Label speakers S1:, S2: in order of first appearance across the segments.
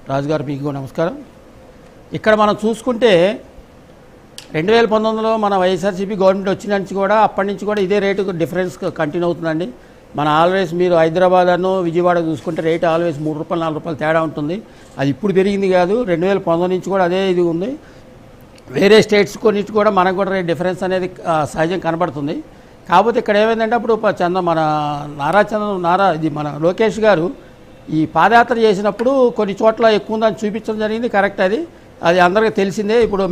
S1: రాజుగారు మీకు నమస్కారం. ఇక్కడ మనం చూసుకుంటే 2019లో మన వైఎస్ఆర్సీపీ గవర్నమెంట్ వచ్చిన నుంచి కూడా అప్పటి నుంచి కూడా ఇదే రేటు డిఫరెన్స్ కంటిన్యూ అవుతుందండి. మన ఆల్వేస్ మీరు హైదరాబాద్ అను విజయవాడ చూసుకుంటే రేటు ఆల్వేస్ ₹3 ₹4 తేడా ఉంటుంది. అది ఇప్పుడు పెరిగింది కాదు, 2019 నుంచి కూడా అదే ఇది ఉంది. వేరే స్టేట్స్ కొన్నిటి కూడా మనకు కూడా రేట్ డిఫరెన్స్ అనేది సహజం కనబడుతుంది. కాకపోతే ఇక్కడ ఏమైందంటే అప్పుడు మన ఇది మన లోకేష్ గారు ఈ పాదయాత్ర చేసినప్పుడు కొన్ని చోట్ల ఎక్కువ ఉందని చూపించడం జరిగింది. కరెక్ట్, అది అందరికీ తెలిసిందే. ఇప్పుడు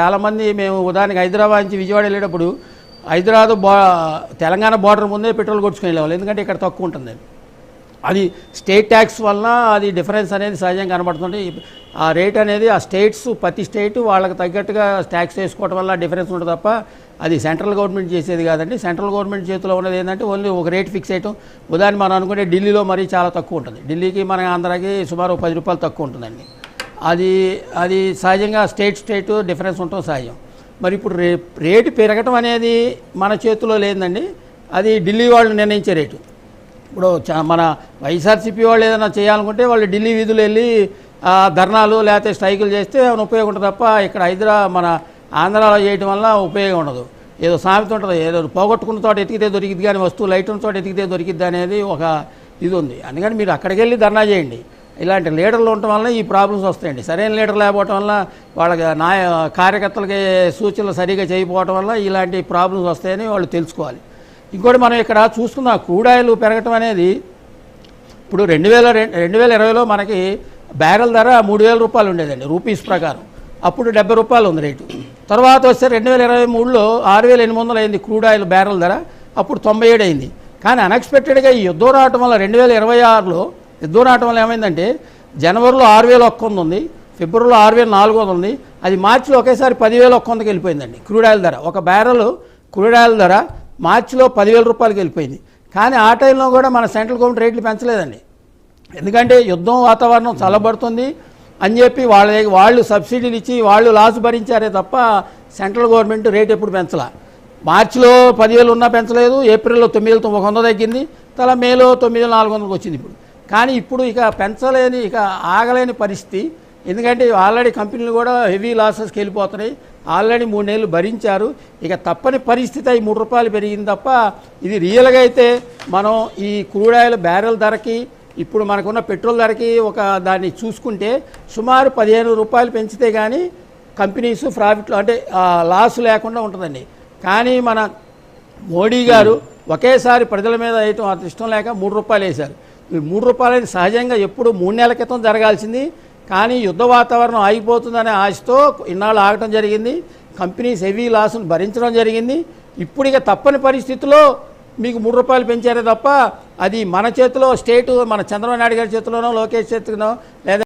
S1: చాలామంది మేము ఉదాహరణకి హైదరాబాద్ నుంచి విజయవాడ వెళ్ళేటప్పుడు హైదరాబాద్ తెలంగాణ బార్డర్ ముందే పెట్రోల్ కొట్టుకుని వెళ్ళేవాళ్ళు, ఎందుకంటే ఇక్కడ తక్కువ ఉంటుంది. అది స్టేట్ ట్యాక్స్ వలన అది డిఫరెన్స్ అనేది సహజంగా కనబడుతుంది. ఆ రేట్ అనేది ఆ స్టేట్స్ ప్రతి స్టేట్ వాళ్ళకి తగ్గట్టుగా ట్యాక్స్ వేసుకోవడం వల్ల డిఫరెన్స్ ఉంటుంది తప్ప అది సెంట్రల్ గవర్నమెంట్ చేసేది కాదండి. సెంట్రల్ గవర్నమెంట్ చేతిలో ఉన్నది ఏంటంటే ఓన్లీ ఒక రేట్ ఫిక్స్ చేయటం. ఉదాహరణ మనం అనుకుంటే ఢిల్లీలో మరీ చాలా తక్కువ ఉంటుంది, ఢిల్లీకి మన ఆంధ్రాకి సుమారు ₹10 తక్కువ ఉంటుందండి. అది సహజంగా స్టేట్ డిఫరెన్స్ ఉండటం సహజం. మరి ఇప్పుడు రేటు పెరగటం అనేది మన చేతిలో లేదండి, అది ఢిల్లీ వాళ్ళు నిర్ణయించే రేటు. ఇప్పుడు మన వైఎస్ఆర్సీపీ వాళ్ళు ఏదైనా చేయాలనుకుంటే వాళ్ళు ఢిల్లీ వీధులు వెళ్ళి ధర్నాలు లేకపోతే స్ట్రైకులు చేస్తే ఉపయోగం ఉంటుంది తప్ప ఇక్కడ మన ఆంధ్రాలో చేయడం వల్ల ఉపయోగం ఉండదు. ఏదో సామెత ఉంటుంది, ఏదో పోగొట్టుకున్న చోట ఎతికితే దొరికిద్ది కానీ వస్తువు లైట్ ఉన్న చోట ఎతికితే దొరికిద్ది అనేది ఒక ఇది ఉంది. అందుకని మీరు అక్కడికి వెళ్ళి ధర్నా చేయండి. ఇలాంటి లీడర్లు ఉండటం వల్ల ఈ ప్రాబ్లమ్స్ వస్తాయండి. సరైన లీడర్ లేకపోవటం వల్ల వాళ్ళకి కార్యకర్తలకి సూచనలు సరిగా చేయకపోవటం వల్ల ఇలాంటి ప్రాబ్లమ్స్ వస్తాయని వాళ్ళు తెలుసుకోవాలి. ఇంకోటి మనం ఇక్కడ చూస్తున్న క్రూడ్ ఆయిల్ పెరగటం అనేది ఇప్పుడు 2020లో మనకి బ్యారెల్ ధర ₹3,000 ఉండేదండి రూపీస్ ప్రకారం. అప్పుడు ₹70 ఉంది రేటు. తర్వాత వస్తే 2023లో 6,800 అయింది క్రూడ్ ఆయిల్ బ్యారెల్ ధర, అప్పుడు 97 అయింది. కానీ అన్ఎక్స్పెక్టెడ్గా ఈ యుద్ధం రావటం వల్ల 2026లో యుద్ధం రావటం వల్ల ఏమైందంటే జనవరిలో 6,100 ఉంది, ఫిబ్రవరిలో 6,400 ఉంది, అది మార్చిలో ఒకేసారి 10,100కి వెళ్ళిపోయిందండి క్రూడ్ ఆయిల్ ధర. ఒక బ్యారెల్ క్రూడ్ ఆయిల్ ధర మార్చిలో ₹10,000 వెళ్ళిపోయింది. కానీ ఆ టైంలో కూడా మన సెంట్రల్ గవర్నమెంట్ రేట్లు పెంచలేదండి, ఎందుకంటే యుద్ధం వాతావరణం చల్లబడుతుంది అని చెప్పి వాళ్ళు సబ్సిడీలు ఇచ్చి వాళ్ళు లాస్ భరించారే తప్ప సెంట్రల్ గవర్నమెంట్ రేట్ ఎప్పుడు పెంచలా. మార్చిలో 10,000 ఉన్నా పెంచలేదు, ఏప్రిల్లో 9,100 తగ్గింది, మేలో 9,400కి వచ్చింది ఇప్పుడు. కానీ ఇప్పుడు ఇక పెంచలేని ఇక ఆగలేని పరిస్థితి, ఎందుకంటే ఆల్రెడీ కంపెనీలు కూడా హెవీ లాసెస్కి వెళ్ళిపోతున్నాయి. ఆల్రెడీ 3 నెలలు భరించారు, ఇక తప్పని పరిస్థితి అయి ₹3 పెరిగింది తప్ప ఇది రియల్గా అయితే మనం ఈ క్రూడ్ ఆయిల్ బ్యారెల్ ధరకి ఇప్పుడు మనకున్న పెట్రోల్ ధరకి దాన్ని చూసుకుంటే సుమారు ₹15 పెంచితే కానీ కంపెనీస్ ప్రాఫిట్లో అంటే లాస్ లేకుండా ఉంటుందండి. కానీ మన మోడీ గారు ఒకేసారి ప్రజల మీద వేయటం అంత ఇష్టం లేక ₹3 వేశారు. ఈ ₹3 సహజంగా ఎప్పుడు 3 నెలల క్రితం జరగాల్సింది, కానీ యుద్ధ వాతావరణం ఆగిపోతుందనే ఆశతో ఇన్నాళ్ళు ఆగటం జరిగింది. కంపెనీస్ హెవీ లాసును భరించడం జరిగింది. ఇప్పుడు ఇక తప్పని పరిస్థితిలో మీకు ₹3 పెంచారే తప్ప అది మన చేతిలో స్టేటు మన చంద్రబాబు నాయుడు గారి చేతిలోనో లోకేష్ చేతిలోనో లేదా